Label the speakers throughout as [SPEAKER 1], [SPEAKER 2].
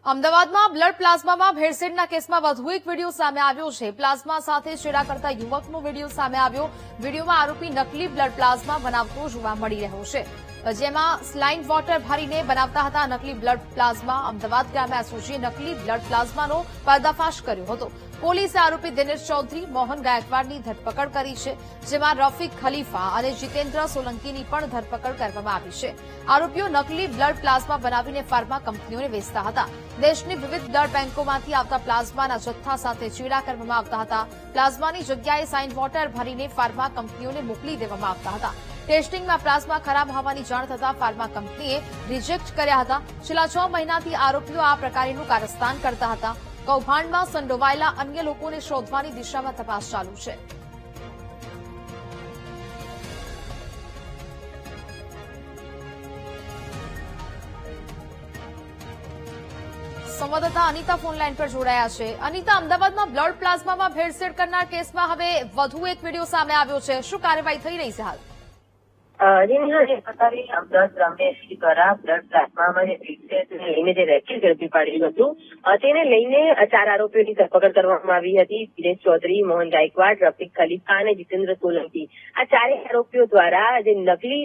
[SPEAKER 1] અમદાવાદમાં બ્લડ પ્લાઝમામાં ભેળસેળના કેસમાં વધુ એક વિડીયો સામે આવ્યો છે। પ્લાઝમા સાથે છેડા કરતા યુવકનો વિડીયો સામે આવ્યો। વિડીયોમાં આરોપી નકલી બ્લડ પ્લાઝમા બનાવતો જોવા મળી રહ્યો છે, જેમાં સ્લાઇન વોટર ભરીને બનાવતા હતા નકલી બ્લડ પ્લાઝમા। અમદાવાદ ક્રાઇમ એસઓજીએ નકલી બ્લડ પ્લાઝમાનો પર્દાફાશ કર્યો હતો। પોલીસે આરોપી દિનેશ ચૌધરી, મોહન ગાયકવાડની ધરપકડ કરી છે, જેમાં રફીક ખલીફા અને જીતેન્દ્ર સોલંકીની પણ ધરપકડ કરવામાં આવી છે। આરોપીઓ નકલી બ્લડ પ્લાઝમા બનાવીને ફાર્મા કંપનીઓને વેચતા હતા। દેશની વિવિધ બ્લડ બેંકોમાંથી આવતા પ્લાઝમાના જથ્થા સાથે ચેડા કરવામાં આવતા હતા। પ્લાઝમાની જગ્યાએ સાઇન વોટર ભરીને ફાર્મા કંપનીઓને મોકલી દેવામાં આવતા હતા। ટેસ્ટિંગમાં પ્લાઝમા ખરાબ હોવાની જાણ થતાં ફાર્મા કંપનીએ રિજેક્ટ કર્યા હતા। છેલ્લા 6 મહિનાથી આરોપીઓ આ પ્રકારનું કારસ્તાન કરતા હતા। કૌભાંડમાં સંડોવાયેલા અન્ય લોકોને શોધવાની દિશામાં તપાસ ચાલુ છે। સંવાદદાતા અનિતા ફોનલાઈન પર જોડાયા છે। અનિતા, અમદાવાદમાં બ્લડ પ્લાઝમામાં ભેળસેળ કરનાર કેસમાં હવે વધુ એક વિડીયો સામે આવ્યો છે। શું કાર્યવાહી થઈ રહી છે હાલ?
[SPEAKER 2] અમદાવાદ ગ્રામ્ય એસપી દ્વારા બ્લડ પ્લાઝમામાં જે ભેળસેળને લઈને જે રેકેટ ઝડપી પાડ્યું હતું, તેને લઈને 4 આરોપીઓની ધરપકડ કરવામાં આવી હતી। દિનેશ ચૌધરી, મોહન ગાયકવાડ, રફીક ખલીફા અને જીતેન્દ્ર સોલંકી, આ 4 આરોપીઓ દ્વારા જે નકલી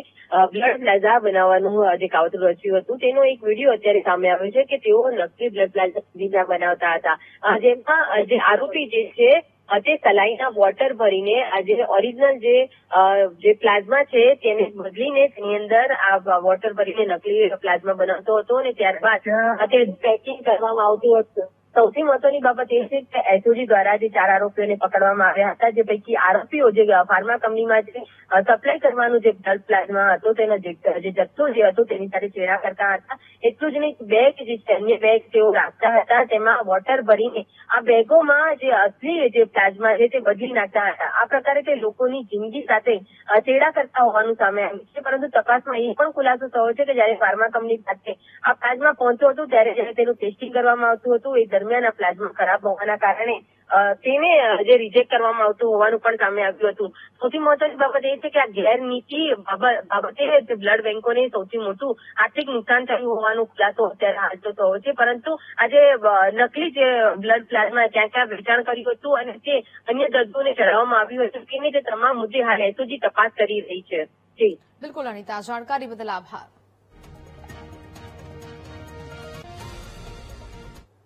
[SPEAKER 2] બ્લડ પ્લાઝમા બનાવવાનું જે કાવતરું રચ્યું હતું, તેનો એક વિડીયો અત્યારે સામે આવ્યો છે કે તેઓ નકલી બ્લડ પ્લાઝમા બનાવતા હતા। જેમાં જે આરોપી જે છે તે સલાઈના વોટર ભરીને જે ઓરિજિનલ જે પ્લાઝમા છે તેને બદલીને તેની અંદર આ વોટર ભરીને નકલી પ્લાઝમા બનાવતો હતો અને ત્યારબાદ તે પેકિંગ કરવામાં આવતું હતું। સૌથી મહત્વની બાબત એ છે કે એસઓજી દ્વારા જે 4 આરોપીઓને પકડવામાં આવ્યા હતા, જે પૈકી આરોપીઓ જે ફાર્મા કંપનીમાં જે સપ્લાય કરવાનું જે બ્લડ પ્લાઝમા હતો તેનો જે જથ્થો જે હતો તેની સાથે ચેડા કરતા હતા। એટલું જ નહીં, બેગ જે અન્ય બેગ તેઓ રાખતા હતા, તેમાં વોટર ભરીને આ બેગોમાં જે અસલી જે પ્લાઝમા છે તે બદલી નાખતા હતા। આ પ્રકારે તે લોકોની જિંદગી સાથે ચેડા કરતા હોવાનું સામે આવ્યું છે। પરંતુ તપાસમાં એ પણ ખુલાસો થયો છે કે જયારે ફાર્મા કંપની પાસે આ પ્લાઝમા પહોંચ્યો હતો ત્યારે જયારે તેનું ટેસ્ટિંગ કરવામાં આવતું હતું, એ દરમિયાન આ પ્લાઝમા ખરાબ હોવાના કારણે તેને જે રિજેક્ટ કરવામાં આવતું હોવાનું પણ સામે આવ્યું હતું। સૌથી મહત્વની બાબત એ છે કે આ ગેરનીતિ બાબતે બ્લડ બેંકોને સૌથી મોટું આર્થિક નુકસાન થયું હોવાનો ખુલાસો અત્યારે હાલ તો થયો છે। પરંતુ આજે નકલી જે બ્લડ પ્લાઝમા ક્યાં ક્યાં વેચાણ કર્યું હતું અને તે અન્ય દર્દીઓને ચડાવવામાં આવ્યું હતું, તેની જે તમામ મુદ્દે હાલ એસઓજી તપાસ કરી રહી છે। જી
[SPEAKER 1] બિલકુલ અનિતા, જાણકારી બદલ આભાર।